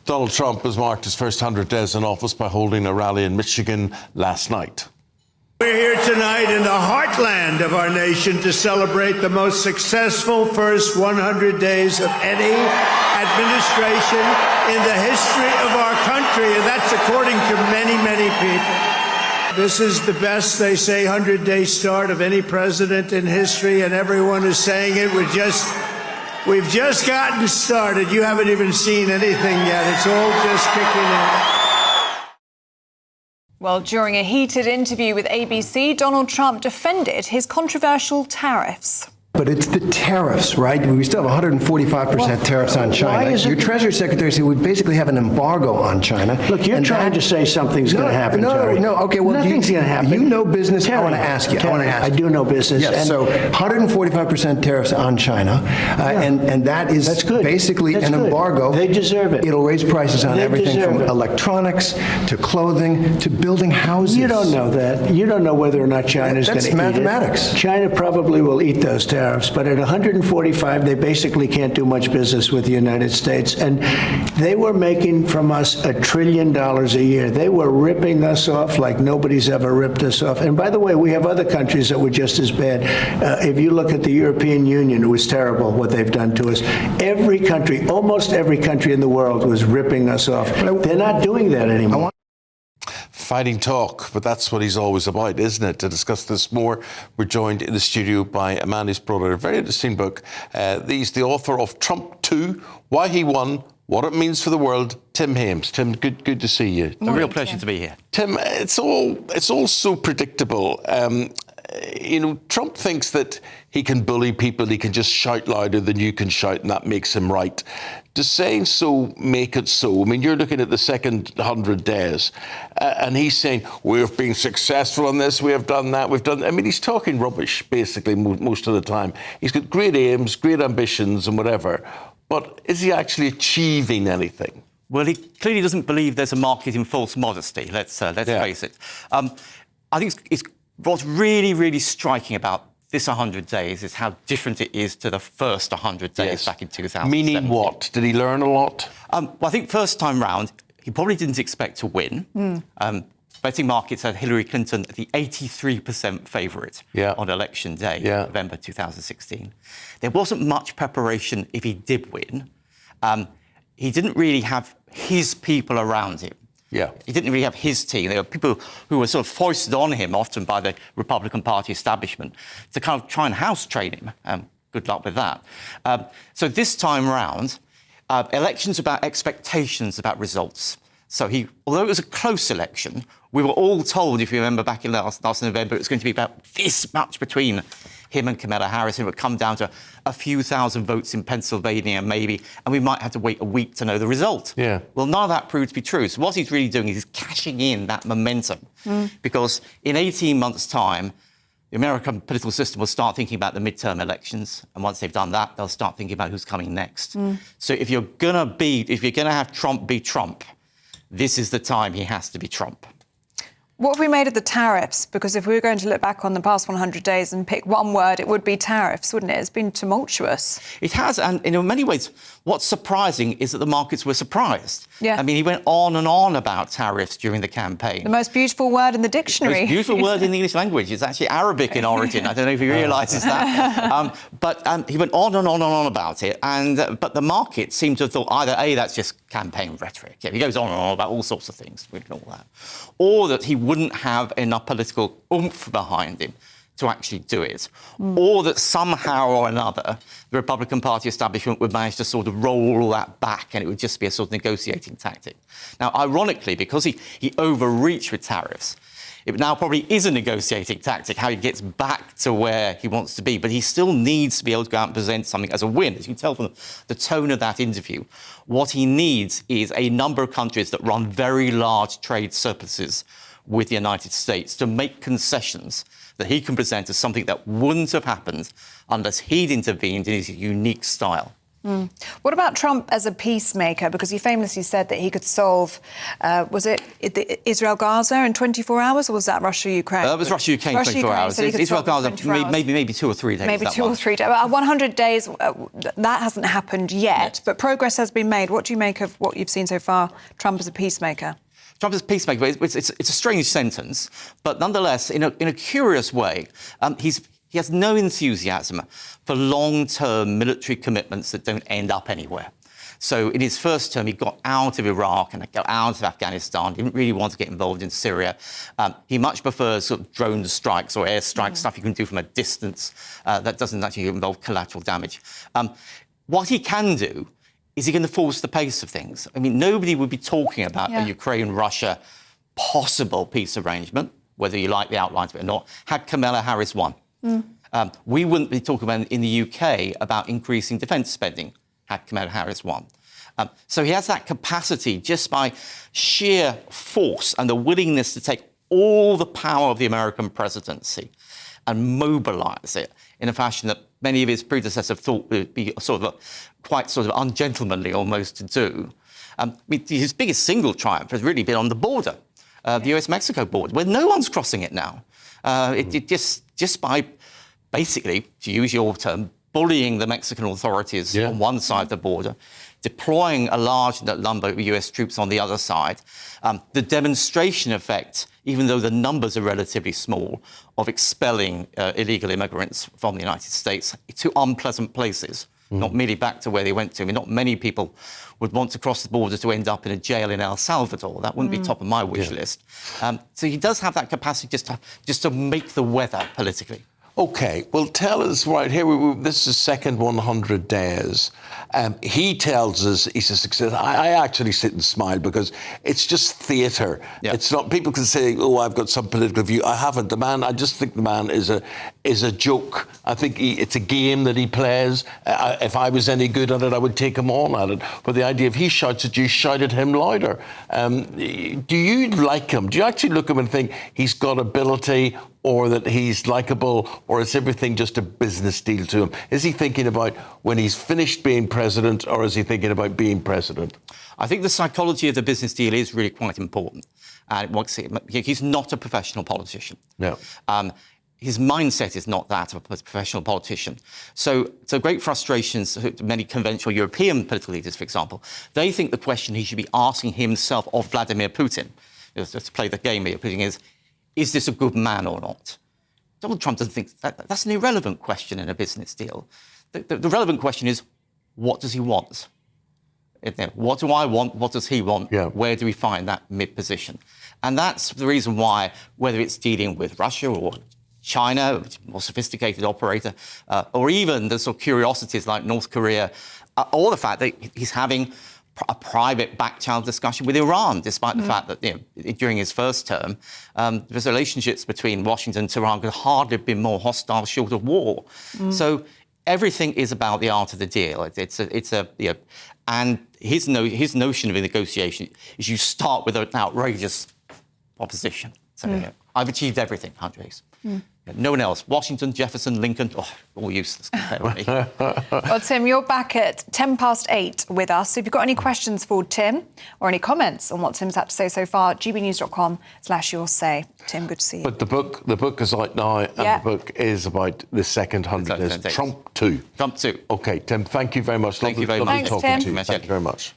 Donald Trump has marked his first 100 days in office by holding a rally in Michigan last night. We're here tonight in the heartland of our nation to celebrate the most successful first 100 days of any administration in the history of our country, and that's according to many, many people. This is the best, they say, 100-day start of any president in history, and everyone is saying it. We've just gotten started. You haven't even seen anything yet. It's all just kicking in. Well, during a heated interview with ABC, Donald Trump defended his controversial tariffs. But it's the tariffs, right? We still have 145% tariffs on China. Your Treasury Secretary said we basically have an embargo on China. Look, you're trying to say something's going to happen, Terry. No. Okay, well, nothing's going to happen. You know business. Terry, I want to ask you. I do know business. Yes, so 145% tariffs on China, and that's good. Basically an embargo. They deserve it. It'll raise prices on everything from electronics to clothing to building houses. You don't know that. You don't know whether or not China's going to eat it. That's mathematics. China probably will eat those tariffs, but at 145, they basically can't do much business with the United States. And they were making from us $1 trillion a year. They were ripping us off like nobody's ever ripped us off. And by the way, we have other countries that were just as bad. If you look at the European Union, it was terrible what they've done to us. Every country, almost every country in the world was ripping us off. They're not doing that anymore. Fighting talk, but that's what he's always about, isn't it? To discuss this more, we're joined in the studio by a man who's brought out a very interesting book. He's the author of Trump 2, Why He Won, What It Means for the World, Tim Hames. Tim, good to see you. A real pleasure to be here. Tim, it's all so predictable. Trump thinks that he can bully people, he can just shout louder than you can shout, and that makes him right. Does saying so make it so? I mean, you're looking at the second 100 days, and he's saying, we've been successful in this, we have done that, we've done... I mean, he's talking rubbish, basically, most of the time. He's got great aims, great ambitions, and whatever, but is he actually achieving anything? Well, he clearly doesn't believe there's a market in false modesty, let's face it. I think it's what's really, really striking about this 100 days is how different it is to the first 100 days back in 2017. Meaning what? Did he learn a lot? Well, I think first time round, he probably didn't expect to win. Betting markets had Hillary Clinton the 83% favourite on election day, November 2016. There wasn't much preparation if he did win. He didn't really have his people around him. Yeah. He didn't really have his team. There were people who were sort of foisted on him, often by the Republican Party establishment, to kind of try and house train him. Good luck with that. So this time round, elections about expectations about results. So although it was a close election, we were all told, if you remember back in last November, it was going to be about this much between him and Kamala Harris, and it would come down to a few thousand votes in Pennsylvania, maybe, and we might have to wait a week to know the result. Yeah. Well, none of that proved to be true. So what he's really doing is he's cashing in that momentum, because in 18 months' time, the American political system will start thinking about the midterm elections, and once they've done that, they'll start thinking about who's coming next. So if you're gonna have Trump be Trump, this is the time he has to be Trump. What have we made of the tariffs? Because if we were going to look back on the past 100 days and pick one word, it would be tariffs, wouldn't it? It's been tumultuous. It has, and in many ways, what's surprising is that the markets were surprised. Yeah. I mean, he went on and on about tariffs during the campaign. The most beautiful word in the dictionary. The most beautiful word in the English language. It's actually Arabic in origin. I don't know if he realises that. But he went on and on and on about it, but the market seemed to have thought either, A, that's just campaign rhetoric. Yeah, he goes on and on about all sorts of things, we can all that. Or that he wouldn't have enough political oomph behind him to actually do it. Or that somehow or another, the Republican Party establishment would manage to sort of roll all that back and it would just be a sort of negotiating tactic. Now, ironically, because he overreached with tariffs, it now probably is a negotiating tactic, how he gets back to where he wants to be. But he still needs to be able to go out and present something as a win. As you can tell from the tone of that interview, what he needs is a number of countries that run very large trade surpluses with the United States to make concessions that he can present as something that wouldn't have happened unless he'd intervened in his unique style. What about Trump as a peacemaker? Because he famously said that he could solve, was it Israel-Gaza in 24 hours, or was that Russia-Ukraine? It was Russia-Ukraine 24 hours. Israel-Gaza, maybe 2 or 3 days. Maybe 2 or 3 days. 100 days, that hasn't happened yet, but progress has been made. What do you make of what you've seen so far, Trump as a peacemaker? Trump as a peacemaker, it's a strange sentence, but nonetheless, in a curious way, he has no enthusiasm for long-term military commitments that don't end up anywhere. So in his first term, he got out of Iraq and got out of Afghanistan, didn't really want to get involved in Syria. He much prefers sort of drone strikes or airstrike stuff you can do from a distance that doesn't actually involve collateral damage. What he can do is he can force the pace of things. I mean, nobody would be talking about a Ukraine-Russia possible peace arrangement, whether you like the outlines of it or not, had Kamala Harris won. We wouldn't be talking about in the UK about increasing defence spending had Kamala Harris won. So he has that capacity just by sheer force and the willingness to take all the power of the American presidency and mobilise it in a fashion that many of his predecessors thought would be quite ungentlemanly almost to do. His biggest single triumph has really been on the border, the US-Mexico border, where no one's crossing it now. It just by basically, to use your term, bullying the Mexican authorities on one side of the border, deploying a large number of US troops on the other side, the demonstration effect, even though the numbers are relatively small, of expelling illegal immigrants from the United States to unpleasant places, not merely back to where they went to. I mean, not many people would want to cross the border to end up in a jail in El Salvador. That wouldn't be top of my wish list. So he does have that capacity just to make the weather politically. OK, well, tell us, right here, this is the second 100 days. He tells us he's a success. I actually sit and smile because it's just theatre. Yeah. It's not, people can say, oh, I've got some political view. I haven't. The man, I just think the man is a joke. I think it's a game that he plays. If I was any good at it, I would take him on at it. But the idea, if he shouts at you, shout at him louder. Do you like him? Do you actually look at him and think he's got ability, or that he's likeable, or is everything just a business deal to him? Is he thinking about when he's finished being president, or is he thinking about being president? I think the psychology of the business deal is really quite important. He's not a professional politician. No. His mindset is not that of a professional politician. So great frustrations, many conventional European political leaders, for example, they think the question he should be asking himself of Vladimir Putin, to play the game here, is this a good man or not? Donald Trump doesn't think that's an irrelevant question in a business deal. The relevant question is, what does he want? What do I want? What does he want? Yeah. Where do we find that mid-position? And that's the reason why, whether it's dealing with Russia or China, which is a more sophisticated operator, or even the sort of curiosities like North Korea, or the fact that he's having a private back-channel discussion with Iran, despite the fact that during his first term, the relationships between Washington and Tehran could hardly have been more hostile short of war. So everything is about the art of the deal. And his notion of a negotiation is you start with an outrageous proposition. So I've achieved everything, Andres. No one else. Washington, Jefferson, Lincoln, all useless compared with me. Well, Tim, you're back at 8:10 with us. So if you've got any questions for Tim or any comments on what Tim's had to say so far, gbnews.com/yoursay. Tim, good to see you. But the book is out now, and the book is about the second 100 days. Trump 2. Trump 2. OK, Tim, thank you very much. Thank you very much. Lovely talking to you. Thank you very much.